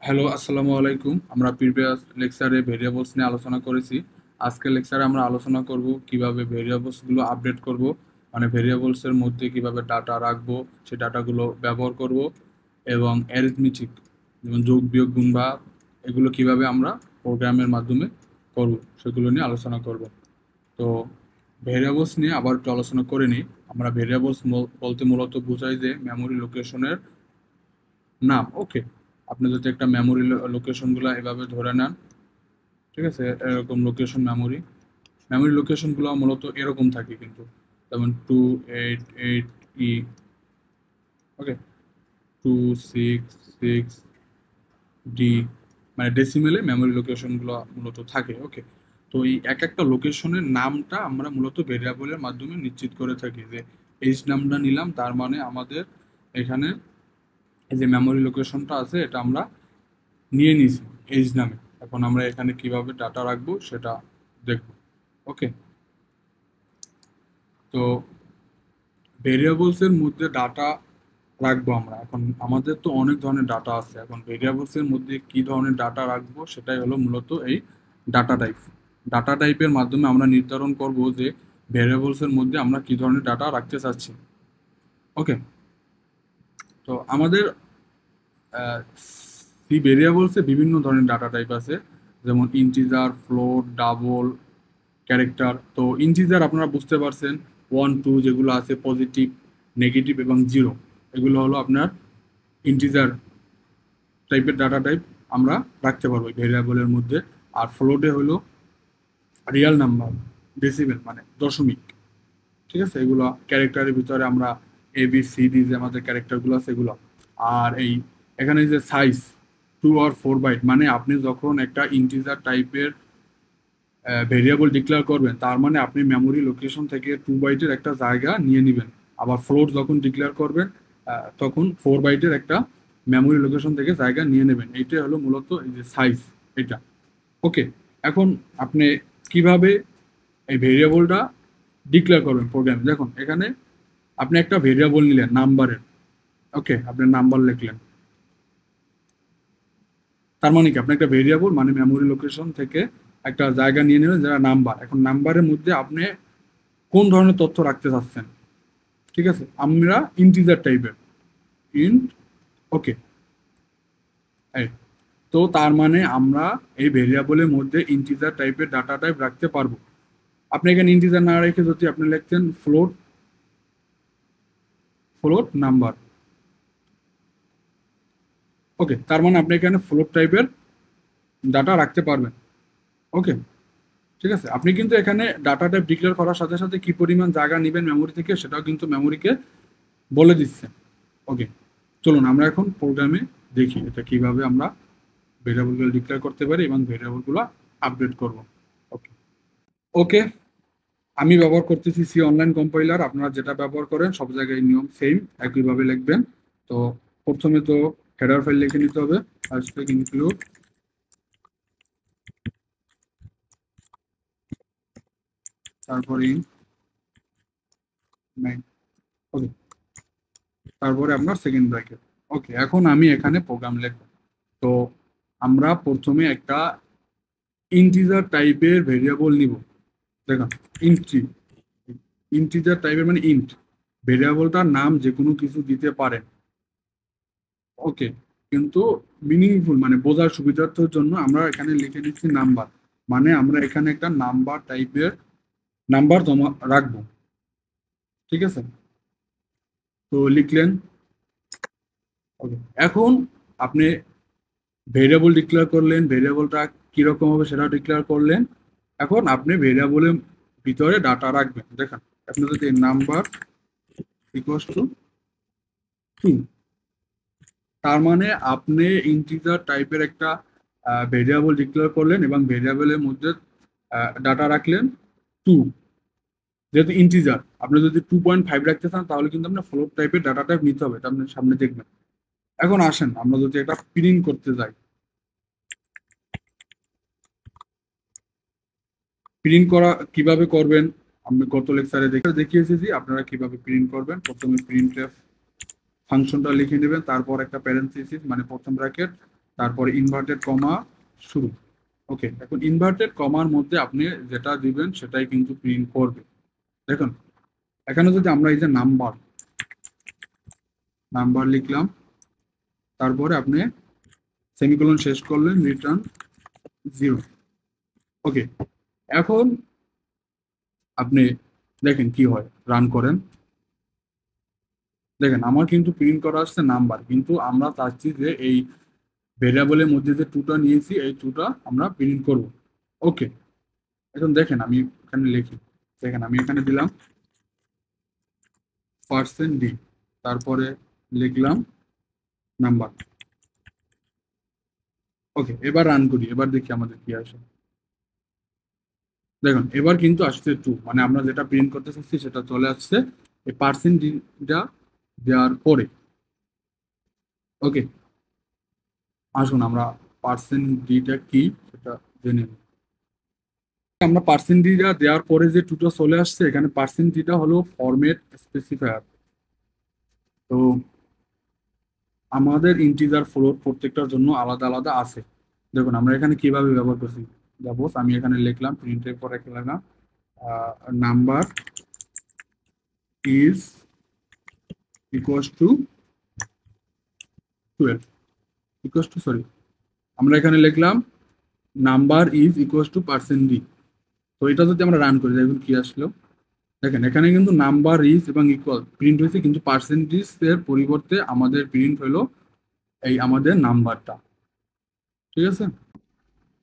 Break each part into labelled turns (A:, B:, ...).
A: Hello, আসসালামু আলাইকুম। আমরা প্রিভিয়াস লেকচারে ভেরিয়েবলস নিয়ে আলোচনা করেছি। আজকের লেকচারে আমরা আলোচনা করব কিভাবে ভেরিয়েবলসগুলো আপডেট করব, মানে ভেরিয়েবলসের মধ্যে কিভাবে ডাটা রাখবো, সেই ডাটাগুলো ব্যবহার করব এবং অ্যারিথমেটিক যেমন যোগ বিয়োগ গুণ বা এগুলো কিভাবে আমরা প্রোগ্রামের মাধ্যমে করব সেগুলো নিয়ে আলোচনা করব। তো ভেরিয়েবলস নিয়ে আবার একটু আলোচনা করে নিই। আমরা ভেরিয়েবলস বলতে মূলত বোঝাই যে মেমোরি লোকেশনের নাম। ওকে, আপনি যদি একটা মেমোরি লোকেশনগুলো এভাবে ধরে নেন, ঠিক আছে, এরকম লোকেশন মেমোরি লোকেশনগুলো মূলত এরকম থাকে কিন্তু, যেমন 288 ই, ওকে, 266 ডি, মানে ডেসিমেলে মেমোরি লোকেশনগুলো মূলত থাকে। ওকে, তো এই এক একটা লোকেশনের নামটা আমরা মূলত ভেরিয়েবলের মাধ্যমে নিশ্চিত করে থাকি যে এইচ নামটা নিলাম, তার মানে আমাদের এখানে এই যে মেমোরি লোকেশনটা আছে এটা আমরা নিয়ে নিছি এইচ নামে। এখন আমরা এখানে কিভাবে ডাটা রাখবো সেটা দেখব। ওকে, তো ভেরিয়েবলস এর মধ্যে ডাটা রাখবো আমরা। এখন আমাদের তো অনেক ধরনের ডাটা আছে, এখন ভেরিয়েবলস এর মধ্যে কি ধরনের ডাটা রাখবো সেটাই হলো মূলত এই ডাটা টাইপ। ডাটা টাইপের মাধ্যমে আমরা নির্ধারণ করব যে ভেরিয়েবলস এর মধ্যে আমরা কি ধরনের ডাটা রাখতে চাচ্ছি। ওকে, তো আমাদের সি ভেরিয়েবলসে বিভিন্ন ধরনের ডাটা টাইপ আছে, যেমন ইন্টিজার, ফ্লোট, ডাবল, ক্যারেক্টার। তো ইন্টিজার আপনারা বুঝতে পারছেন, 1 2 যেগুলো আছে, পজিটিভ, নেগেটিভ এবং জিরো, এগুলো হলো আপনার ইন্টিজার টাইপের ডাটা টাইপ আমরা রাখতে পারবো ভেরিয়েবলের মধ্যে। আর ফ্লোটে হলো রিয়েল নাম্বার, ডেসিমেল মানে দশমিক, ঠিক আছে। এগুলো ক্যারেক্টারের ভিতরে আমরা এ বি সি ডি যে আমাদের ক্যারেক্টারগুলো আছে এগুলো। আর এই এখানে যে সাইজ 2 or 4 বাইট, মানে আপনি যখন একটা ইন্টিজার টাইপের ভেরিয়েবল ডিক্লেয়ার করবেন তার মানে আপনি মেমোরি লোকেশন থেকে 2 বাইটের একটা জায়গা নিয়ে নেবেন। আবার ফ্লোট যখন ডিক্লেয়ার করবেন তখন 4 বাইটের একটা মেমোরি লোকেশন থেকে জায়গা নিয়ে নেবেন। এইটাই হলো মূলত এই যে সাইজ, এটা। ওকে, এখন আপনি কিভাবে এই ভেরিয়েবলটা ডিক্লেয়ার করবেন প্রোগ্রামে, দেখুন এখানে আপনি একটা ভেরিয়েবল নিলেন নাম্বারের। ওকে, আপনি নাম্বার লিখলেন, তার মানে কি আপনি একটা ভেরিয়েবল মানে মেমোরি লোকেশন থেকে একটা জায়গা নিয়ে নেবেন যারা নাম্বার। এখন নাম্বারের মধ্যে আপনি কোন ধরনের তথ্য রাখতে চাচ্ছেন, ঠিক আছে, আমরা ইন্টিজার টাইপের, ইন্ট। ওকে, এই, তো তার মানে আমরা এই ভেরিয়েবলের মধ্যে ইন্টিজার টাইপের ডাটা টাইপ রাখতে পারবো। আপনি এখানে ইন্টিজার না রেখে যদি আপনি লিখতেন ফ্লোট, ফ্লোট নাম্বার, ওকে, তার মানে আপনি এখানে ফ্লোট টাইপের ডাটা রাখতে পারবেন। ওকে, ঠিক আছে। আপনি কিন্তু এখানে ডাটা টাইপ ডিক্লেয়ার করার সাথে সাথে কি পরিমাণ জায়গা নেবেন মেমোরি থেকে সেটাও কিন্তু মেমোরিকে বলে দিচ্ছেন। ওকে, চলুন আমরা এখন প্রোগ্রামে দেখি এটা কিভাবে আমরা ভেরিয়েবলগুলো ডিক্লেয়ার করতে পারি এবং ভেরিয়েবলগুলো আপডেট করব। ওকে, ওকে, আমি ব্যবহার করতেছি সি অনলাইন কম্পাইলার। আপনারা যেটা ব্যবহার করেন সব জায়গায় নিয়ম সেম, একইভাবে লিখবেন। তো প্রথমে তো হেডার ফাইল লিখে নিতে হবে, ইনক্লুড, তারপরে ওকে, তারপরে আপনার সেকেন্ড ব্র্যাকেট। ওকে, এখন আমি এখানে প্রোগ্রাম লিখব। তো আমরা প্রথমে একটা ইন্টিজার টাইপের ভেরিয়েবল নিব। দেখুন, ইন্টি, ইন্টিজার টাইপের মানে ইন্ট, ভেরিয়েবলটার নাম যে কোনো কিছু দিতে পারেন। ওকে, কিন্তু মিনিংফুল মানে বোঝার সুবিধার্থের জন্য আমরা এখানে লিখে দিচ্ছি নাম্বার, মানে আমরা এখানে একটা নাম্বার টাইপের নাম্বার জমা রাখবো, ঠিক আছে। তো লিখলেন। ওকে, এখন আপনি ভেরিয়েবল ডিক্লেয়ার করলেন, ভেরিয়েবলটা কিরকম হবে সেটা ডিক্লেয়ার করলেন। এখন আপনি ভেরিয়েবলের ভিতরে ডাটা রাখবেন। দেখেন, আপনি যদি নাম্বার ইকুয়ালস টু 2, তার মানে আপনি ইন্টিজার টাইপের একটা ভেরিয়েবল ডিক্লেয়ার করলেন এবং ভেরিয়েবলের মধ্যে ডাটা রাখলেন 2। যেহেতু ইন্টিজার, আপনি যদি 2.5 রাখতে চান তাহলে কিন্তু আপনার ফ্লোট টাইপের ডাটা টাইপ নিতে হবে, এটা আপনি সামনে দেখবেন। এখন আসেন আমরা যদি এটা প্রিন্ট করতে যাই, প্রিন্ট করা কিভাবে করবেন আমি গত লেকচারে দেখিয়ে এসেছি। আপনারা কিভাবে প্রিন্ট করবেন, প্রথমে প্রিন্টএফ ফাংশনটা লিখে নেবেন, তারপর একটা প্যারেন্থেসিস মানে প্রথম ব্র্যাকেট, তারপরে ইনভার্টেড কমা শুরু। ওকে, এখন ইনভার্টেড কমার মধ্যে আপনি যেটা দিবেন সেটাই কিন্তু প্রিন্ট করবে। দেখুন এখানে যদি আমরা এই যে নাম্বার নাম্বার লিখলাম, তারপরে আপনি সেমিকোলন শেষ করলেন, রিটার্ন 0। ওকে, এখন আপনি দেখেন কি হয়, রান করেন। দেখেন আমার কিন্তু প্রিন্ট করা আসছে নাম্বার, কিন্তু আমরা চাচ্ছি যে এই ভেরিয়েবলের মধ্যে যে টুটা নিয়েছি এই টুটা আমরা প্রিন্ট করব। ওকে, এখন দেখেন আমি এখানে লিখি, দেখেন আমি এখানে দিলাম %d, তারপরে লিখলাম নাম্বার। ওকে, এবার রান করি, এবার দেখি আমাদের কি আসে। দেখুন এবার কিন্তু আসছে 2, মানে আমরা যেটা প্রিন্ট করতে চাচ্ছি সেটা চলে আসছে এই %dটা দেওয়ার পরে। ওকে, আসুন আমরা %dটা কি সেটা জেনে নিই। আমরা %dটা দেওয়ার পরে যে টুটা চলে আসছে, এখানে %dটা হলো ফরম্যাট স্পেসিফায়ার। তো আমাদের ইন্টিজার ফ্লোট প্রত্যেকটার জন্য আলাদা আলাদা আছে। দেখুন আমরা এখানে কিভাবে ব্যবহার করছি। সাপোজ আমি এখানে লিখলাম, প্রিন্টের পরে লিখলাম number is equals to 12 equals to, sorry, আমরা এখানে লিখলাম number is equals to %d। তো এটা যদি আমরা রান করি দেখুন কি আসলো। দেখেন এখানে কিন্তু নাম্বার ইজ এবং ইকুয়াল প্রিন্ট হয়েছে, কিন্তু পার্সেন্টেজ এর পরিবর্তে আমাদের প্রিন্ট হলো এই আমাদের নাম্বারটা। ঠিক আছে,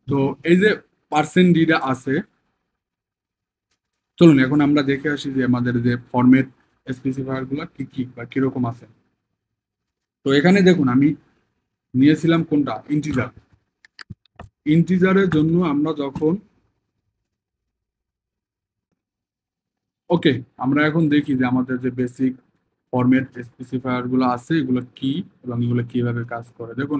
A: তো এই যে %dটা আছে, চলুন এখন আমরা দেখে আসি যে আমাদের যে ফরম্যাট স্পেসিফায়ার গুলো কি কি বা কিরকম আছে। তো এখানে দেখুন আমি নিয়েছিলাম কোনটা, ইন্টিজার। ইন্টিজারের জন্য আমরা যখন, ওকে, আমরা এখন দেখি যে আমাদের যে বেসিক ফরম্যাট স্পেসিফায়ার গুলো আছে এগুলো কি এবং এগুলো কিভাবে কাজ করে। দেখুন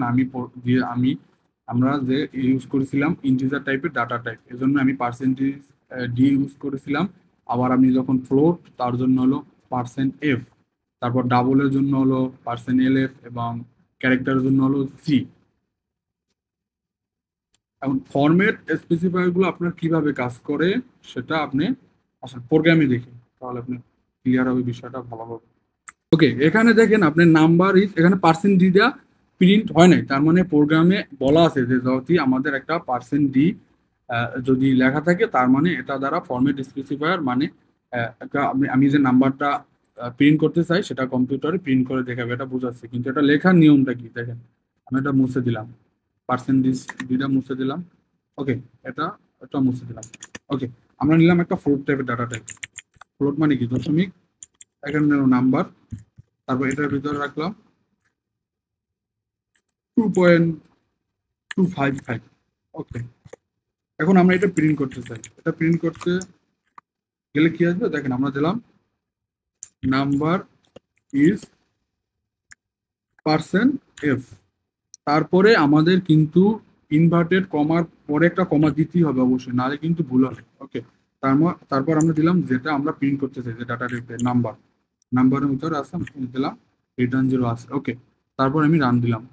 A: আমরা যে ইউজ করেছিলাম ইন্টিজার টাইপের ডাটা টাইপ, এজন্য আমি %d ইউজ করেছিলাম। আবার আমি যখন ফ্লোট তার জন্য হলো %f, তারপর ডাবলের জন্য হলো %lf এবং ক্যারেক্টারের জন্য হলো c। এখন ফরম্যাট স্পেসিফায়ার গুলো আপনার কিভাবে কাজ করে সেটা আপনি আসলে প্রোগ্রামে দেখি, তাহলে আপনি ক্লিয়ার হবে বিষয়টা ভালোভাবে। ওকে, এখানে দেখেন আপনার নাম্বার ইজ, এখানে %dটা প্রিন্ট হয় নাই, তার মানে প্রোগ্রামে বলা আছে যে যদি আমাদের একটা %d যদি লেখা থাকে তার মানে এটা দ্বারা ফরম্যাট স্পেসিফায়ার, মানে আমি যে নাম্বারটা প্রিন্ট করতে চাই সেটা কম্পিউটারে প্রিন্ট করে দেখাবে, এটা বোঝাচ্ছে। কিন্তু এটা লেখার নিয়মটা কি দেখেন, আমি এটা মুছে দিলাম, %dটা মুছে দিলাম। ওকে, এটা এটা মুছে দিলাম। ওকে, আমরা নিলাম একটা ফ্লোট টাইপের ডাটা টাইপ। ফ্লোট মানে কি, দশমিক, এখানে নিলাম নাম্বার, তারপর এটার ভিতরে রাখলাম 2.255। ওকে, এখন আমরা এটা প্রিন্ট করতে চাই, এটা প্রিন্ট করতে গেলে কি আসবে দেখেন, আমরা দিলাম নাম্বার ইজ %f, তারপরে আমাদের কিন্তু ইনভার্টেড কমার পরে একটা কমা দিতেই হবে অবশ্যই, নাহলে কিন্তু ভুল হবে। ওকে, তারপর আমরা দিলাম যেটা আমরা প্রিন্ট করতে চাই, যে ডাটা টাইপের নাম্বার, নাম্বারের ভিতরে আছে আমি দিলাম রিটার্ন 0 আছে। ওকে, তারপর আমি রান দিলাম,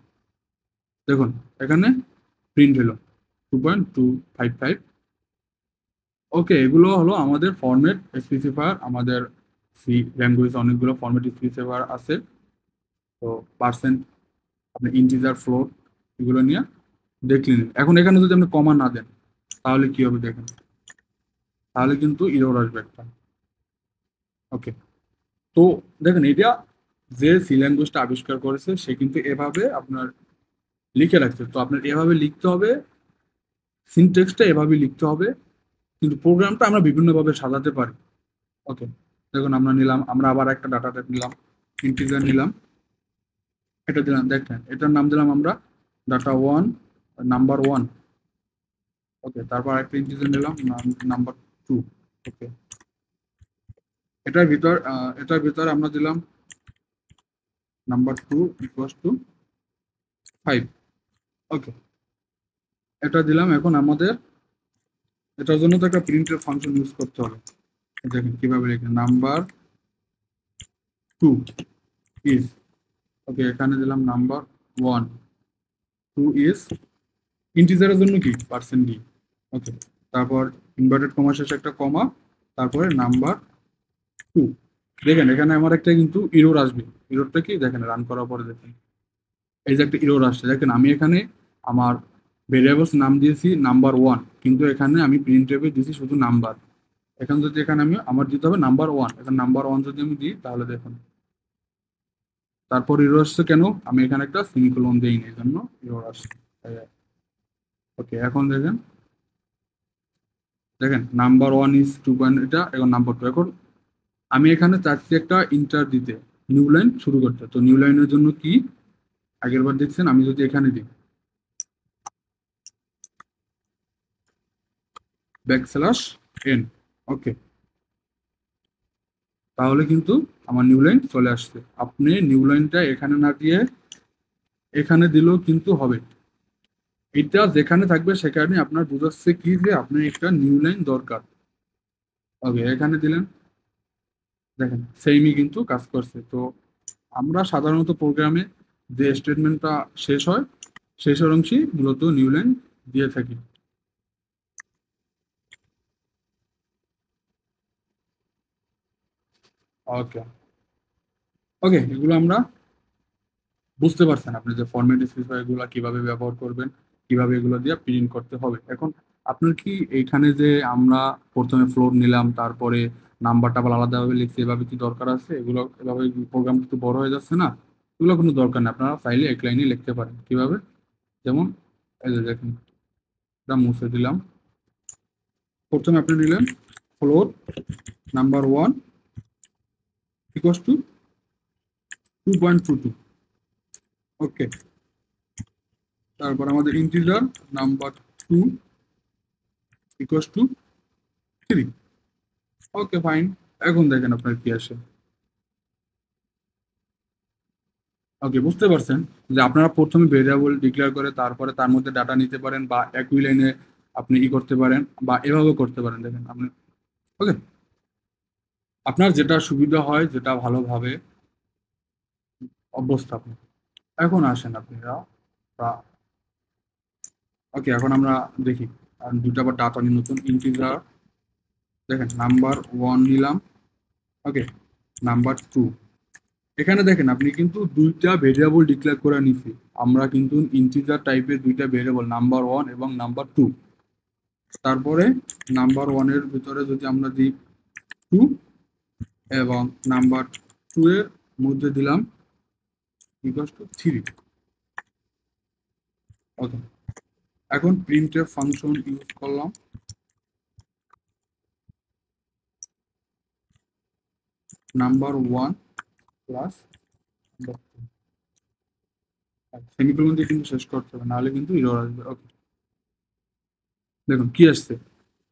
A: দেখুন এখানে প্রিন্ট হলো 2.255। ওকে, এগুলো হলো আমাদের ফরম্যাট স্পেসিফায়ার। আমাদের সি ল্যাঙ্গুয়েজ অনেকগুলো ফরম্যাট স্পেসিফায়ার আছে। তো পার্সেন্ট, আপনি ইন্টিজার, ফ্লোট, এগুলো নিয়ে দেখলেন। এখন এখানে যদি আপনি কমা না দেন তাহলে কি হবে দেখেন, তাহলে কিন্তু ইরর আসবে একটা। ওকে, তো দেখেন এটা যে সি ল্যাঙ্গুয়েজটা আবিষ্কার করেছে সে কিন্তু এভাবে আপনার লিখে রাখছে। তো আপনার এভাবে লিখতে হবে, সিনটেক্সটা এভাবে লিখতে হবে, কিন্তু প্রোগ্রামটা আমরা বিভিন্নভাবে সাজাতে পারি। ওকে, দেখুন আমরা নিলাম, আমরা আবার একটা ডাটা টাইপ নিলাম, ইন্টিজার নিলাম, এটা দিলাম, দেখেন এটার নাম দিলাম আমরা ডাটা 1, নাম্বার 1। ওকে, তারপর একটা ইন্টিজার নিলাম নাম্বার 2। ওকে, এটার ভিতর আমরা দিলাম নাম্বার 2 ইকুয়ালস টু 5। ওকে, এটা দিলাম। এখন আমাদের এটার জন্য তো একটা প্রিন্টের ফাংশন ইউজ করতে হবে। দেখেন কিভাবে লিখি, নাম্বার 2 ইজ, ওকে, এখানে দিলাম নাম্বার 1। টু ইজ ইন্টিজারের জন্য কি পার্সেন্ট ডি। ওকে, তারপর ইনভার্টেড কমা শেষে একটা কমা, তারপরে নাম্বার 2। দেখেন এখানে আমার একটা কিন্তু ইরোর আসবে। ইরোরটা কি দেখেন, রান করার পরে দেখেন এই যে একটা ইরোর আসছে। দেখেন আমি এখানে আমার ভেরিয়েবলস নাম দিয়েছি নাম্বার 1, কিন্তু এখানে আমি প্রিন্ট টেপে দিয়েছি শুধু নাম্বার। এখন যদি এখানে আমি আমার দিতে হবে নাম্বার 1, এখন নাম্বার 1 যদি আমি দিই তাহলে দেখুন তারপর ইরোর আসছে কেন, আমি এখানে একটা সেমিকোলন দিইনি, এই জন্য ইরোর আসছে। ওকে, এখন দেখেন দেখেন নাম্বার 1 ইজ 2 পয়েন্ট, এটা এখন নাম্বার 2। এখন আমি এখানে চাচ্ছি একটা ইন্টার দিতে, নিউ লাইন শুরু করতে। তো নিউ লাইনের জন্য কি আগের বার দেখছেন, আমি যদি এখানে দিই \n, ওকে, তাহলে কিন্তু আমার নিউ লাইন চলে আসছে। আপনি নিউ লাইনটা এখানে না দিয়ে এখানে দিলেও কিন্তু হবে। এটা যেখানে থাকবে সেখানে আপনার বুঝাচ্ছে কি যে আপনার একটা নিউ লাইন দরকার। ওকে, এখানে দিলেন, দেখেন সেমই কিন্তু কাজ করছে। তো আমরা সাধারণত প্রোগ্রামে যে স্টেটমেন্টটা শেষ হয় শেষের অংশে মূলত নিউ লাইন দিয়ে থাকি। ওকে, ওকে, এগুলো আমরা বুঝতে পারছেন আপনি যে ফরম্যাট স্পেসিফায়ার এগুলো কিভাবে ব্যবহার করবেন, কিভাবে এগুলো দিয়ে প্রিন্ট করতে হবে। এখন আপনার কি এইখানে যে আমরা প্রথমে ফ্লোর নিলাম তারপরে নাম্বারটা আবার আলাদাভাবে লিখছি, এভাবে কি দরকার আছে? এগুলো এভাবে প্রোগ্রাম একটু বড় হয়ে যাচ্ছে না, এগুলো কোনো দরকার নেই। আপনারা ফাইলে এক লাইনে লিখতে পারেন কিভাবে, যেমন এই যে দেখেন এটা মুছে দিলাম। প্রথমে আপনি নিলেন ফ্লোর নাম্বার 1 ইকুয়াস টু 2.22, ওকে, তারপর আমাদের integer number 2 equals to 3, okay fine. এখন দেখেন আপনার কি আসে। ওকে, বুঝতে পারছেন যে আপনারা প্রথমে ভেরিয়েবল ডিক্লেয়ার করে তারপরে তার মধ্যে ডাটা নিতে পারেন, বা একই লাইনে আপনি করতে পারেন, বা এভাবে করতে পারেন। দেখেন আপনি, ওকে, আপনার যেটা সুবিধা হয়, যেটা ভালোভাবে অভ্যস্ত আপনি। এখন আসেন আপনারা, ওকে, এখন আমরা দেখি দুটা আবার ডাটা নিই, নতুন ইন্টিজার। দেখেন নাম্বার 1 নিলাম, ওকে, নাম্বার 2। এখানে দেখেন আপনি কিন্তু দুইটা ভেরিয়েবল ডিক্লেয়ার করে নিছি। আমরা কিন্তু ইন্টিজার টাইপের দুইটা ভেরিয়েবল নাম্বার 1 এবং নাম্বার 2। তারপরে নাম্বার 1 এর ভিতরে যদি আমরা দিই 2 এবং নাম্বার 2 এর মধ্যে দিলাম ইকুয়ালস টু 3, ওকে। এখন প্রিন্টএফ ফাংশন ইউজ করলাম, নাম্বার 1 প্লাস সেমিকোলন দিয়ে কিন্তু শেষ করতে হবে, নাহলে কিন্তু এরর আসবে। ওকে, দেখুন কি আসছে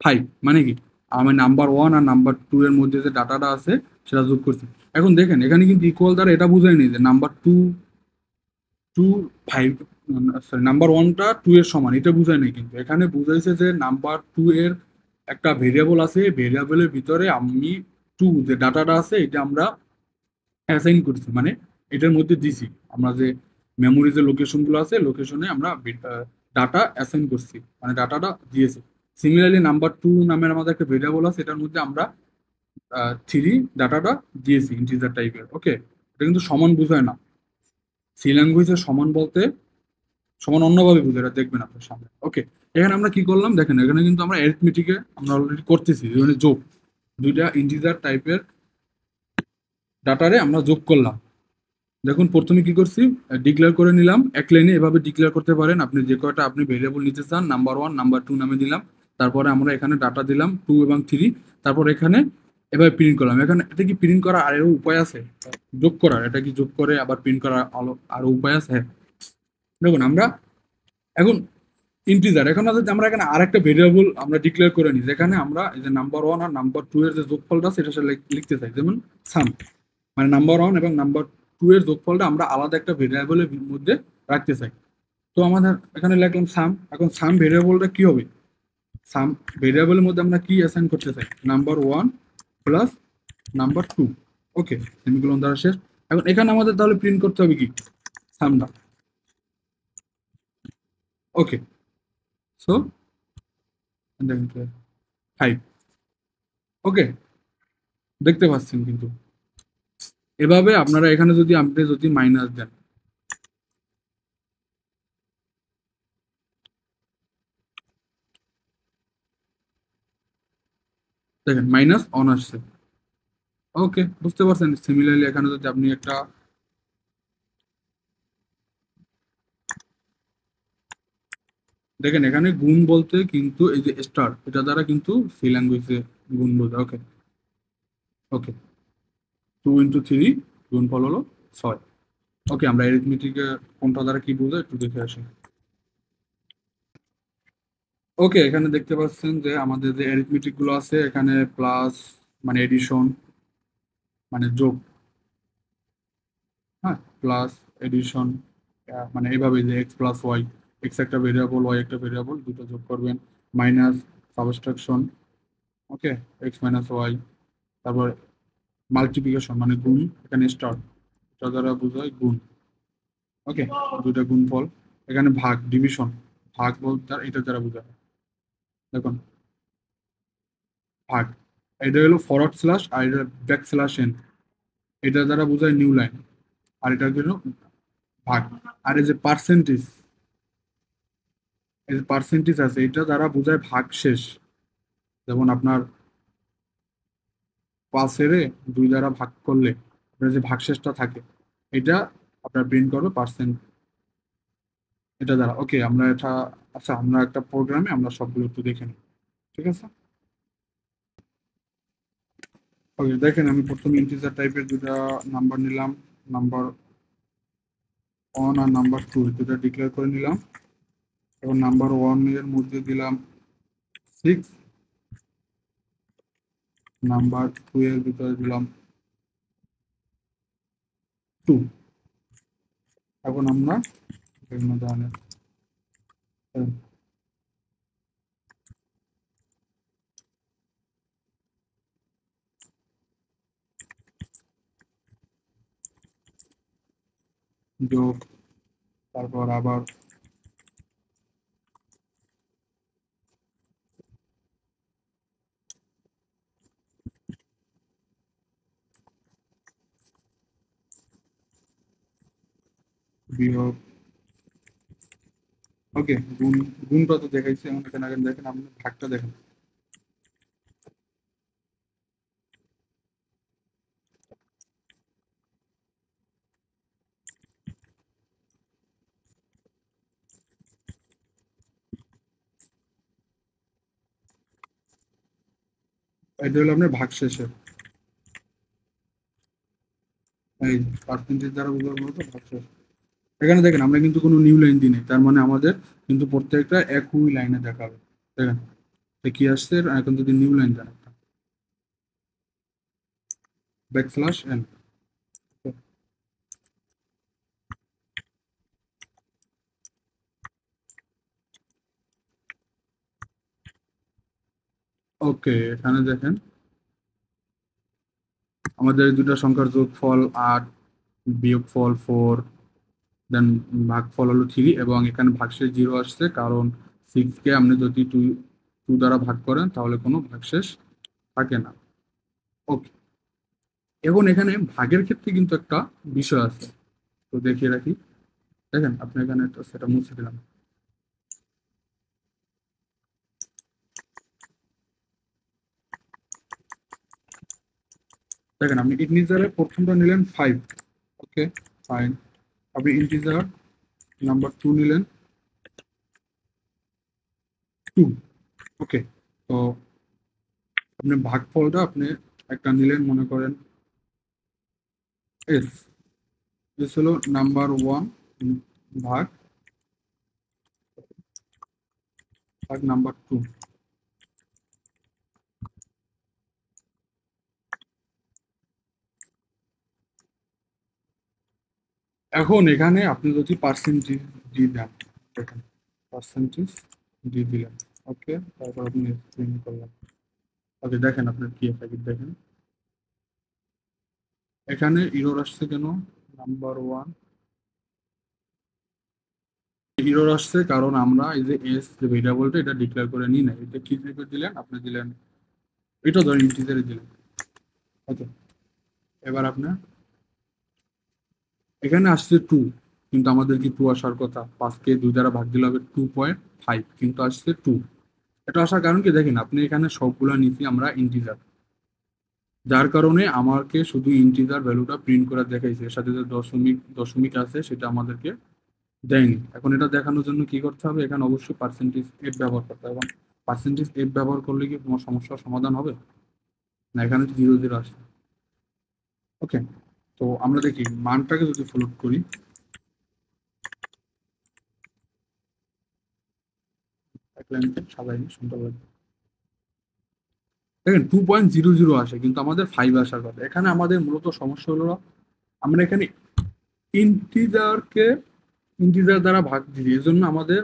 A: 5, মানে কি আমি নাম্বার 1 আর নাম্বার 2 এর মধ্যে যে ডাটাটা আছে সেটা যোগ করছি। এখন দেখেন এখানে কিন্তু ইকুয়াল দ্বারা এটা বুঝায়নি যে নাম্বার 2 টু 5, সরি নাম্বার 1টা 2 এর সমান, এটা বুঝায় নাই। কিন্তু এখানে বুঝাইছে যে নাম্বার 2 এর একটা ভেরিয়েবল আছে, ভেরিয়েবলের ভিতরে আমি 2 যে ডাটাটা আছে এটা আমরা অ্যাসাইন করছি, মানে এটার মধ্যে দিছি আমরা যে মেমোরি যে লোকেশনগুলো আছে লোকেশনে আমরা ডাটা অ্যাসাইন করছি, মানে ডাটাটা দিয়েছি। সিমিলারলি নাম্বার 2 নামের আমাদের একটা ভেরিয়েবল আছে, এটার মধ্যে আমরা 3 ডাটাটা দিয়েছি ইন্টিজার টাইপের। ওকে, এটা কিন্তু সমান বুঝায় না। সি ল্যাঙ্গুয়েজে সমান বলতে সমান অন্যভাবে বুঝে, এটা দেখবেন আপনার সামনে। ওকে, এখানে আমরা কি করলাম দেখেন, এখানে কিন্তু আমরা অ্যারিথমেটিকে আমরা অলরেডি করতেছি, মানে যোগ, দুইটা ইন্টিজার টাইপের ডাটারে আমরা যোগ করলাম। দেখুন প্রথমে কি করছি, ডিক্লেয়ার করে নিলাম এক লাইনে। এভাবে ডিক্লেয়ার করতে পারেন আপনি যে কয়টা আপনি ভেরিয়েবল নিতে চান, নাম্বার 1 নাম্বার 2 নামে দিলাম, তারপরে আমরা এখানে ডাটা দিলাম 2 এবং 3, তারপর এখানে এভাবে প্রিন্ট করলাম। এখানে এটা কি প্রিন্ট করার আরো উপায় আছে যোগ করার, এটা কি যোগ করে আবার প্রিন্ট করার আরো উপায় আছে? হ্যাঁ, দেখুন আমরা এখন ইন্টিজার, এখন যদি আমরা এখানে আরেকটা ভেরিয়েবল আমরা ডিক্লেয়ার করে নিই, যেখানে আমরা এই যে নাম্বার 1 আর নাম্বার 2 এর যে যোগফলটা সেটা লিখতে চাই, যেমন সাম, মানে নাম্বার 1 এবং নাম্বার 2 এর যোগফলটা আমরা আলাদা একটা ভেরিয়েবলের মধ্যে রাখতে চাই। তো আমাদের এখানে লিখলাম সাম। এখন সাম ভেরিয়েবলটা কি হবে, সাম ভেরিয়েবলের মধ্যে আমরা কি অ্যাসাইন করতে চাই, নাম্বার 1 প্লাস নাম্বার 2, ওকে, সেমিকোলন দ্বারা শেষ। এখন এখানে আমাদের তাহলে প্রিন্ট করতে হবে কি সামটা, ওকে, সো দেখেন 5। ওকে, দেখতে পাচ্ছেন কিন্তু এভাবে আপনারা এখানে যদি আপনি যদি মাইনাস দেন, দেখেন মাইনাস অন আসছে। ওকে, বুঝতে পারছেন? সিমিলারলি এখানে যদি আপনি একটা দেখেন, এখানে গুণ বলতে কিন্তু এই যে স্টার, এটা দ্বারা কিন্তু সি ল্যাঙ্গুয়েজে গুণ বোঝা। ওকে, ওকে, 2 × 3 গুণফল হলো 6। ওকে, আমরা অ্যারিথমেটিকে কোনটা দ্বারা কি বোঝায় একটু দেখে আসি। ওকে, এখানে দেখতে পাচ্ছেন যে আমাদের যে অ্যারিথমেটিক গুলো আছে এখানে প্লাস মানে এডিশন মানে যোগ, হ্যাঁ, প্লাস এডিশন মানে এইভাবে যে এক্স প্লাস ওয়াই, এক্স একটা ভেরিয়েবল ওয়াই একটা ভেরিয়েবল, দুটো যোগ করবেন। মাইনাস সাবস্ট্রাকশন, ওকে, এক্স মাইনাস ওয়াই। তারপর মাল্টিপ্লিকেশন মানে গুণ, এখানে স্টার, এটা দ্বারা বোঝায় গুণ। ওকে, দুইটা গুণফল। এখানে ভাগ ডিভিশন, ভাগ বলতে এটা দ্বারা বোঝায়, দেখুন ভাগ, এটা হলো ফরওয়ার্ড স্ল্যাশ আর এটা ব্যাক স্ল্যাশ এন, এটা দ্বারা বোঝায় নিউ লাইন। আর এটা হলো ভাগ। আর এই যে পার্সেন্টেজ, এই যে পার্সেন্টেজ আছে এটা দ্বারা বোঝায় ভাগ শেষ। যেমন আপনার 5-এর 2 দ্বারা ভাগ করলে আপনার যে ভাগশেষটা থাকে এটা আপনার প্রিন্ট করবে পার্সেন্ট, এটা দ্বারা। ওকে, আমরা এটা, আচ্ছা আমরা একটা প্রোগ্রামে আমরা সবগুলো একটু দেখে নিই, ঠিক আছে? ওকে, দেখেন আমি প্রথমে ইন্টিজার টাইপের দুটা নাম্বার নিলাম, নাম্বার 1 আর নাম্বার 2 দুটা ডিক্লেয়ার করে নিলাম। এবং নাম্বার 1 এর মধ্যে দিলাম 6, নাম্বার 2 এর ভিতরে দিলাম 2। এখন আমরা বিভিন্ন ধরনের যোগ, তারপর আবার বিয়োগ। ওকে, গুণটা তো দেখাইছি, এখন এখানে আগে দেখেন আপনি ভাগটা দেখেন। এটা হলো আপনার ভাগ শেষে, এই পার্সেন্টেজ দ্বারা বোঝানো হতো ভাগ শেষ। এখানে দেখেন আমরা কিন্তু কোনো নিউ লাইন দিই নাই, তার মানে আমাদের কিন্তু প্রত্যেকটা একই লাইনে দেখাবে। দেখেন তো কি আসছে, এখন যদি নিউ লাইন দেন ব্যাক স্ল্যাশ এন। ওকে, এখানে দেখেন আমাদের দুটো সংখ্যার যোগফল 8, বিয়োগফল 4, দেন ভাগফল হলো 3, এবং এখানে ভাগশেষ 0 আসছে কারণ 6 কে আপনি যদি 2 দ্বারা ভাগ করেন তাহলে কোনো ভাগশেষ থাকে না। ওকে, এখন এখানে ভাগের ক্ষেত্রে কিন্তু একটা বিষয় আছে, তো দেখিয়ে রাখি। দেখেন আপনি এখানে সেটা মুছে দিলাম। দেখেন আপনি ইন্টিজারের প্রথমটা নিলেন 5, ওকে ফাইন। আপনি ইন্টিজার নাম্বার 2 নিলেন 2। ওকে, তো আপনি ভাগফলটা আপনি একটা নিলেন, মনে করেন এস, এস হলো নাম্বার 1 ভাগ ভাগ নাম্বার 2। এখন এখানে আপনি যদি পার্সেন্টেজ দিয়ে দেন, দেখেন পার্সেন্টেজ দিয়ে দিলেন, ওকে, তারপর আপনি প্রিন্ট করলেন। ওকে, দেখেন আপনার কি এফেক্ট দেখেন, এখানে ইরর আসছে কেন? নাম্বার 1 এরর আসছে কারণ আমরা এই যে এস যে ভেরিয়েবলটা এটা ডিক্লেয়ার করে নিই না। এটা কি টাইপের দিলেন, আপনি দিলেন এটা ধরেন ইন্টিজারে দিলেন। ওকে, এবার আপনার এখানে আসছে টু, কিন্তু আমাদের কি টু আসার কথা? 5কে 2 দ্বারা ভাগ দিলে হবে 2.5, কিন্তু আসছে টু। এটা আসার কারণ কি দেখেন, আপনি এখানে সবগুলা নিচ্ছি আমরা ইন্টিজার, যার কারণে আমাকে শুধু ইন্টিজার ভ্যালুটা প্রিন্ট করে দেখাইছে, এর সাথে যে দশমিক দশমিক আছে সেটা আমাদেরকে দেয়নি। এখন এটা দেখানোর জন্য কি করতে হবে, এখানে অবশ্যই পার্সেন্টেজ এফ ব্যবহার করতে হবে। এবং পার্সেন্টেজ এফ ব্যবহার করলে কি তোমার সমস্যার সমাধান হবে না? এখানে 0 0 আসে। ওকে, তো আমরা দেখি মানটাকে যদি ফ্লোট করি, এক লাইনকে সাজাইনি, সুন্দর লাগবে। দেখেন 2.00 আসে, কিন্তু আমাদের 5 আসার কথা। এখানে আমাদের মূলত সমস্যা হলো আমরা এখানে ইন্টিজারকে ইন্টিজার দ্বারা ভাগ দিচ্ছি, এই জন্য আমাদের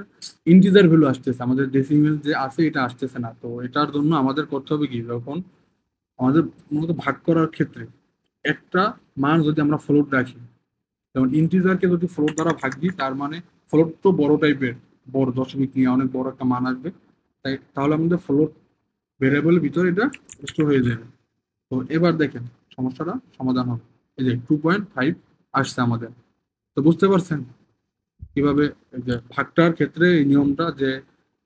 A: ইন্টিজার ভ্যালু আসতেছে, আমাদের ডেসিমেল যে আছে এটা আসতেছে না। তো এটার জন্য আমাদের করতে হবে কি, যখন আমাদের মূলত ভাগ করার ক্ষেত্রে একটা মান যদি আমরা ফ্লোট রাখি, যেমন ইন্টিজারকে যদি ফ্লোট দ্বারা ভাগ দিই, তার মানে ফ্লোট তো বড় টাইপের, বড় দশমিক নিয়ে অনেক বড় একটা মান আসবে, তাই তাহলে আমাদের ফ্লোট ভেরিয়েবলের ভিতরে এটা স্টোর হয়ে যাবে। তো এবার দেখেন সমস্যাটা সমাধান হবে। এই যে 2.5 আসছে আমাদের। তো বুঝতে পারছেন কিভাবে এই যে ভাগটার ক্ষেত্রে এই নিয়মটা, যে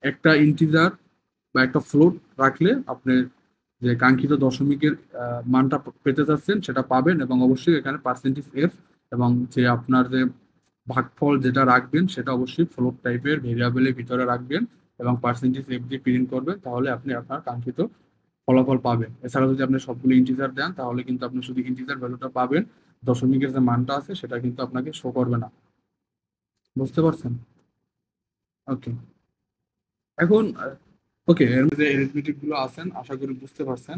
A: একটা ইন্টিজার বা একটা ফ্লোট রাখলে আপনি যে কাঙ্ক্ষিত দশমিকের মানটা পেতে চাচ্ছেন সেটা পাবেন, এবং অবশ্যই এখানে পার্সেন্টেজ এফ এবং যে আপনার যে ভাগফল যেটা রাখবেন সেটা অবশ্যই ফ্লোট টাইপের ভেরিয়েবলের ভিতরে রাখবেন এবং পার্সেন্টেজ এফ দিয়ে প্রিন্ট করবেন, তাহলে আপনি আপনার কাঙ্ক্ষিত ফলাফল পাবেন। এছাড়া যদি আপনি সবগুলো ইন্টিজার দেন তাহলে কিন্তু আপনি শুধু ইন্টিজার ভ্যালুটা পাবেন, দশমিকের যে মানটা আছে সেটা কিন্তু আপনাকে শো করবে না। বুঝতে পারছেন? ওকে, এখন ওকে, এর মধ্যে এরিথমেটিক গুলো আছেন আশা করি বুঝতে পারছেন।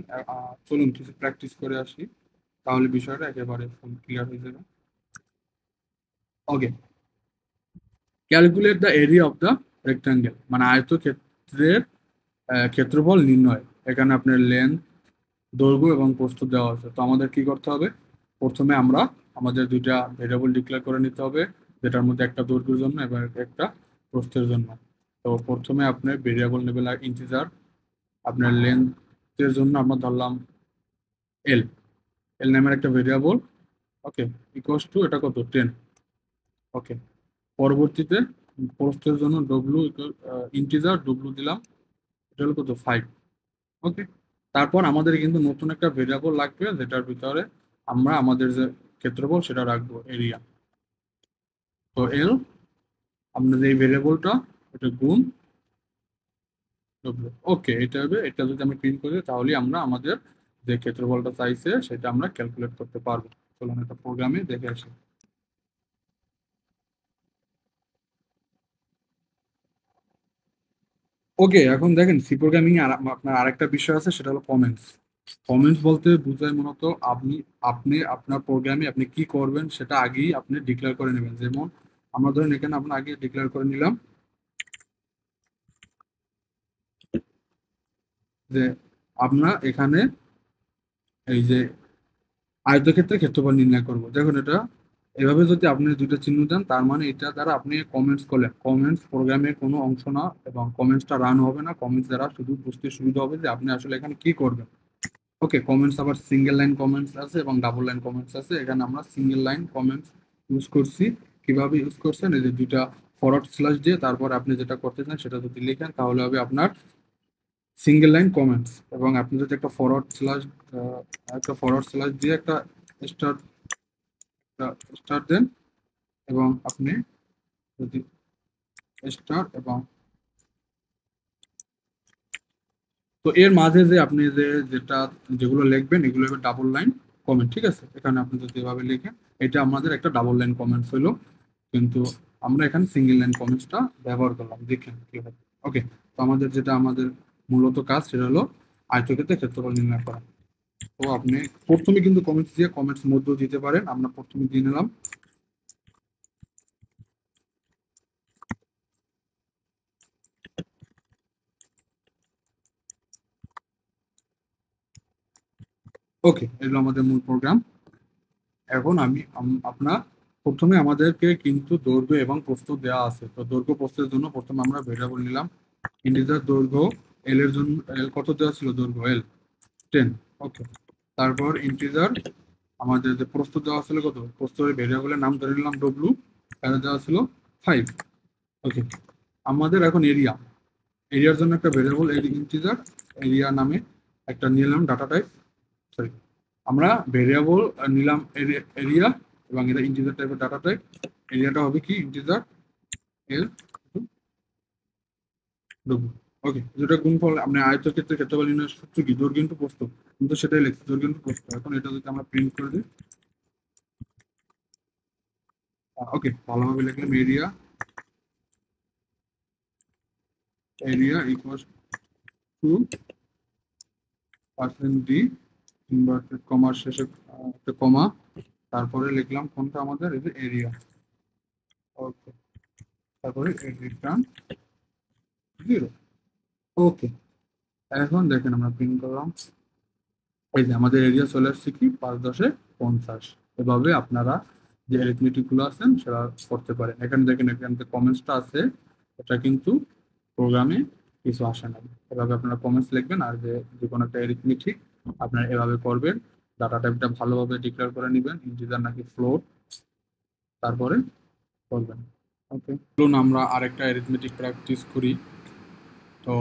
A: চলুন কিছু প্র্যাকটিস করে আসি, তাহলে বিষয়টা একেবারে ফুল ক্লিয়ার হয়ে যাবে। Okay, calculate the area of the rectangle, মানে আয়তক্ষেত্রের ক্ষেত্রফল নির্ণয়। এখানে আপনার লেন্থ, দৈর্ঘ্য এবং প্রস্থ দেওয়া আছে। তো আমাদের কি করতে হবে, প্রথমে আমরা আমাদের দুইটা ভেরিয়েবল ডিক্লেয়ার করে নিতে হবে, যেটার মধ্যে একটা দৈর্ঘ্যের জন্য এবং একটা প্রস্থের জন্য। তো প্রথমে আপনার ভেরিয়েবল নেবেন আর ইন্টিজার, আপনার লেন্থের জন্য আমরা ধরলাম এল, এল নামের একটা ভেরিয়েবল। ওকে, ইকুয়ালস টু এটা কত 10। ওকে, পরবর্তীতে প্রস্থের জন্য ডব্লু ইন্টিজার ডব্লু দিলাম, এটা হলো কত 5। ওকে, তারপর আমাদের কিন্তু নতুন একটা ভেরিয়েবল লাগবে যেটার ভিতরে আমরা আমাদের যে ক্ষেত্রফল সেটা রাখবো, এরিয়া। তো এল, আপনাদের এই ভেরিয়েবলটা এটা গুণ ডব্লু। ওকে, এটা হবে, এটা যদি আমি প্রিন্ট করি তাহলে আমরা আমাদের যে ক্ষেত্রফলটা চাইছে সেটা আমরা ক্যালকুলেট করতে পারবো। চলুন একটা প্রোগ্রামে দেখে আসি। ওকে, এখন দেখেন সি প্রোগ্রামিং এ আপনার আরেকটা বিষয় আছে, সেটা হলো কমেন্টস। কমেন্টস বলতে বোঝায় মূলত আপনি আপনি আপনার প্রোগ্রামে আপনি কি করবেন সেটা আগেই আপনি ডিক্লেয়ার করে নেবেন। যেমন আমরা ধরেন এখানে আপনার আগে ডিক্লেয়ার করে নিলাম যে আমরা এখানে এই যে আয়তক্ষেত্রের ক্ষেত্রফল নির্ণয় করব। দেখুন এটা এভাবে যদি আপনি দুটো চিহ্ন দেন, তার মানে এটা দ্বারা আপনি কমেন্টস করলেন। কমেন্টস প্রোগ্রামের কোনো অংশ না, এবং কমেন্টসটা রান হবে না। কমেন্টস দ্বারা শুধু বুঝতে সুবিধা হবে যে আপনি আসলে এখানে কি করবেন। ওকে, কমেন্টস আবার সিঙ্গেল লাইন কমেন্টস আছে এবং ডাবল লাইন কমেন্টস আছে। এখানে আমরা সিঙ্গেল লাইন কমেন্টস ইউজ করছি। কিভাবে ইউজ করছেন, এই যে দুইটা ফরওয়ার্ড স্ল্যাশ দিয়ে তারপর আপনি যেটা করতে চান সেটা যদি লিখেন তাহলে হবে আপনার সিঙ্গেল লাইন কমেন্টস। এবং আপনি যদি একটা ফরওয়ার্ড স্ল্যাশ দিয়ে একটা স্টার স্টার দেন, এবং আপনি যদি স্টার এবং তো এর মাঝে যে আপনি যেগুলো লিখবেন এগুলো হবে ডাবল লাইন কমেন্ট। ঠিক আছে, এখানে আপনি যদি এভাবে লিখেন এটা আমাদের একটা ডাবল লাইন কমেন্টস হলো, কিন্তু আমরা এখানে সিঙ্গেল লাইন কমেন্টসটা ব্যবহার করলাম। দেখেন কি হবে। ওকে, তো আমাদের মূলত কাজ সেটা হলো আয়তক্ষেত্রের ক্ষেত্রফল নির্ণয় করা। তো আপনি প্রথমে কিন্তু কমেন্টস দিয়ে কমেন্টস মধ্যেও দিতে পারেন, আমরা প্রথমে দিয়ে নিলাম। ওকে, এগুলো আমাদের মূল প্রোগ্রাম। এখন আপনার প্রথমে আমাদেরকে কিন্তু দৈর্ঘ্য এবং প্রস্থ দেওয়া আছে। তো দৈর্ঘ্য প্রস্থের জন্য প্রথমে আমরা ভেরিয়েবল নিলাম ইন্টিজার দৈর্ঘ্য এল এর জন্য। এল কত দেওয়া ছিল? দৈর্ঘ্য এল 10। ওকে, তারপর ইন্টিজার আমাদের যে প্রস্থ দেওয়া ছিল কত, প্রস্থের ভেরিয়েবলের নাম ধরে নিলাম ডব্লু, এটা দেওয়া ছিল 5। ওকে, আমাদের এখন এরিয়া, এরিয়ার জন্য একটা ভেরিয়েবল ইন্টিজার এরিয়া নামে একটা নিলাম ডাটা টাইপ। সরি, আমরা ভেরিয়েবল নিলাম এরিয়া এবং এটা ইন্টিজার টাইপের ডাটা টাইপ। এরিয়াটা হবে কি? ইন্টিজার এল ডব্লু। ওকে, যেটা গুণফল আপনি আয়তক্ষেত্রের ক্ষেত্রফল নির্ণয়ের সূত্র কি? দৈর্ঘ্য ইনটু প্রস্থ, কিন্তু সেটাই লিখছি দৈর্ঘ্য ইনটু প্রস্থ। এখন এটা যদি আমরা প্রিন্ট করে দিই, ওকে, ভালোভাবে লিখলাম area, area equal to percent D inverted কমার শেষে একটা কমা, তারপরে লিখলাম কোনটা আমাদের? এই যে এরিয়া। ওকে, তারপরে রিটার্ন 0। ওকে, এখন দেখেন আমরা প্রিন্ট করলাম, এই যে আমাদের এরিয়া চলে আসছে কি 5×10=50। এভাবে আপনারা যে অ্যারিথমেটিক গুলো আছেন সেটা করতে পারেন। এখানে দেখেন এখানে যে কমেন্টসটা আছে এটা কিন্তু প্রোগ্রামে কিছু আসে না। এভাবে আপনারা কমেন্টস লিখবেন, আর যে যে কোনো একটা অ্যারিথমেটিক আপনারা এভাবে করবেন। ডাটা টাইপটা ভালোভাবে ডিক্লেয়ার করে নেবেন, ইন্টিজার নাকি ফ্লোট, তারপরে করবেন। ওকে, চলুন আমরা আরেকটা অ্যারিথমেটিক প্র্যাকটিস করি। তো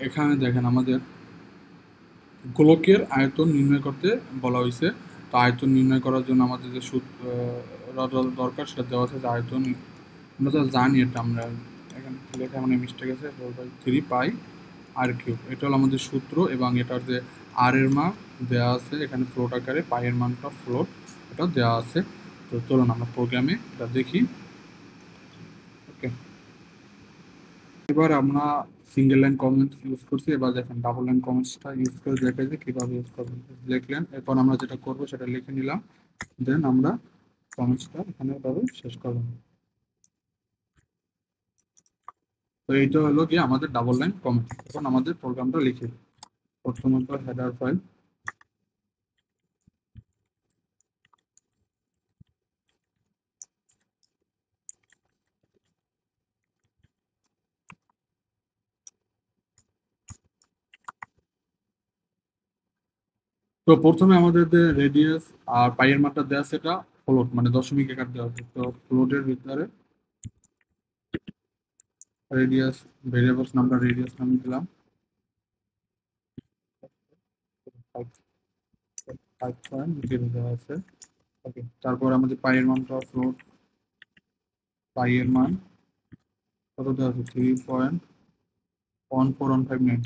A: এখানে দেখেন আমাদের গোলকের আয়তন নির্ণয় করতে বলা হয়েছে। তো আয়তন নির্ণয় করার জন্য আমাদের যে সূত্র দরকার সেটা দেওয়া আছে যে আয়তন, আমরা তো জানি এটা, আমরা এখানে লেখা মানে মিস্টেক আছে, 4/3 আর কিউব, এটা হলো আমাদের সূত্র। এবং এটার যে আর এর মান দেওয়া আছে এখানে ফ্লোট আকারে, এর মানটা ফ্লোট, এটা দেওয়া আছে। তো চলুন আমরা প্রোগ্রামে এটা দেখি। ওকে, এবার আমরা সিঙ্গেল লাইন কমেন্টস ইউজ করছি। এবার দেখেন ডাবল লাইন কমেন্টসটা ইউজ করে দেখে যে কিভাবে ইউজ করবেন। লিখলেন, এরপর আমরা যেটা করব সেটা লিখে নিলাম, দেন আমরা কমেন্টসটা এখানে এভাবে শেষ করলাম। তো এইটা হলো কি আমাদের ডাবল লাইন কমেন্ট। এখন আমাদের প্রোগ্রামটা লিখে, প্রথমত হেডার ফাইল, তো প্রথমে আমাদের যে রেডিয়াস আর পাইয়ের মানটা দেওয়া আছে এটা ফ্লোট মানে দশমিক আকার দেওয়া আছে। তো ফ্লোটের ভিতরে রেডিয়াস ভেরিয়েবলস নামটা রেডিয়াস নামে দিলাম 5.0 দেওয়া আছে। ওকে, তারপর আমাদের পাইয়ের মানটা ফ্লোট, পাইয়ের মান কত দেওয়া আছে? 3.14159।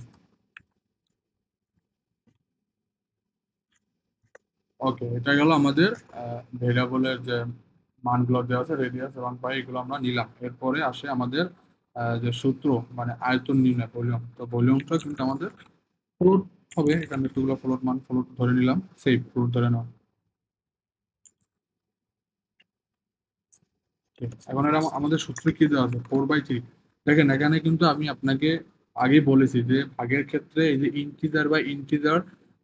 A: ওকে, এটা গেল আমাদের ভেরিয়েবলের যে মানগুলো দেওয়া আছে রেডিয়াস এবং পাই, এগুলো আমরা নিলাম। এরপরে আসে আমাদের যে সূত্র মানে আয়তন নির্ণয়, ভলিউম। তো ভলিউমটা কিন্তু আমাদের ফ্লোট হবে, এখানে এতগুলো ফ্লোট মান, ফ্লোট ধরে নিলাম, সেভ ফ্লোট ধরে নাও। এখন এটা আমাদের সূত্রে কি দেওয়া আছে? 4/3। দেখেন এখানে কিন্তু আমি আপনাকে আগে বলেছি যে ভাগের ক্ষেত্রে এই যে ইন্টিজার বা ইন্টিজার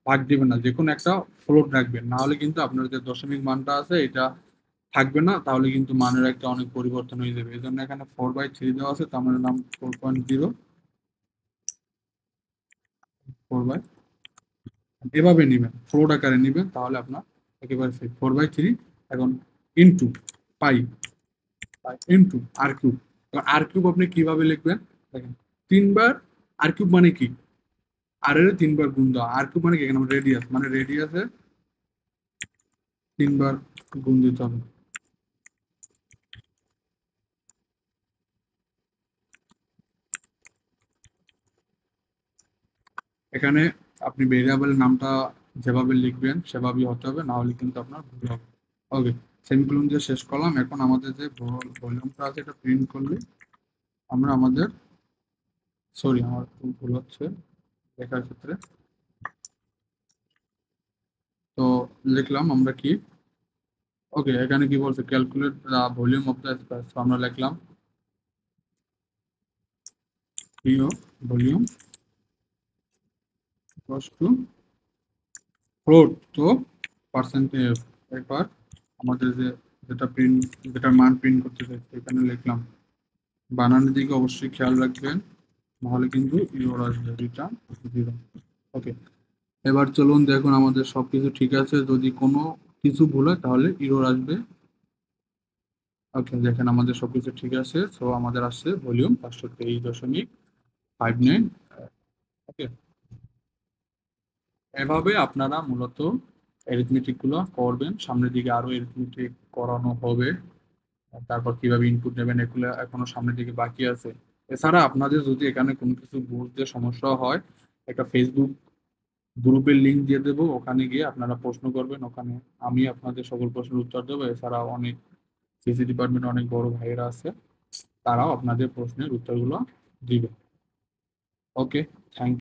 A: ভাগ দিবেন না, যে কোনো একটা ফ্লোট রাখবেন, না হলে কিন্তু আপনার যে দশমিক মানটা আছে এটা থাকবে না, তাহলে কিন্তু মানের একটা অনেক পরিবর্তন হয়ে যাবে। এই জন্য এখানে 4/3 দেওয়া আছে, তো আমার নাম 4.0, 4/, এভাবে নিবেন, ফ্লোট আকারে নিবেন, তাহলে আপনার একেবারে 4/3। এখন ইনটু পাই, ইনটু আর কিউব। আর কিউব আপনি কিভাবে লিখবেন? দেখেন 3 বার আর কিউব মানে কি? আর এর 3 বার গুণ দেওয়া। আর কিউব মানে কি? এখানে রেডিয়াস মানে রেডিয়াসে 3 বার গুণ দিতে হবে। এখানে আপনি ভেরিয়েবলের নামটা যেভাবে লিখবেন সেভাবেই হতে হবে, না হলে কিন্তু আপনার ভুল হবে। ওকে, সেমিকোলন দিয়ে শেষ করলাম। এখন আমাদের যে ভলিউমটা আছে এটা প্রিন্ট করলে আমরা আমাদের, সরি আমার একটু ভুল হচ্ছে লেখার ক্ষেত্রে, তো লিখলাম আমরা কি, ওকে, এখানে কি বলছে? Calculate the volume of the space. আমরা লিখলাম প্রিয় ভলিউম ইকুয়ালস টু ফ্লোট, তো পার্সেন্টেজ। এরপর আমাদের যে যেটার মান প্রিন্ট করতে চাইছি এখানে লিখলাম। বানানের দিকে অবশ্যই খেয়াল রাখবেন, নাহলে কিন্তু ইরর আসবে, রিটার্ন 0। ওকে, এবার চলুন দেখুন আমাদের সবকিছু ঠিক আছে। যদি কোনো কিছু ভুল হয় তাহলে ইরর আসবে। ওকে, দেখেন আমাদের সবকিছু ঠিক আছে। সো আমাদের আসছে ভলিউম 523.59। ওকে, এভাবে আপনারা মূলত অ্যারিথমেটিক গুলো করবেন। সামনের দিকে আরো অ্যারিথমেটিক করানো হবে। তারপর কিভাবে ইনপুট নেবেন এগুলো এখনো সামনের দিকে বাকি আছে। এছাড়া আপনাদের যদি এখানে কোনো কিছু বুঝতে সমস্যা হয়, একটা ফেসবুক গ্রুপের লিংক দিয়ে দেবো, ওখানে গিয়ে আপনারা প্রশ্ন করবেন, ওখানে আমি আপনাদের সকল প্রশ্নের উত্তর দেবো। এছাড়াও অনেক সিসি ডিপার্টমেন্টে অনেক বড় ভাইয়েরা আছে, তারাও আপনাদের প্রশ্নের উত্তরগুলো দিবে। ওকে, থ্যাংক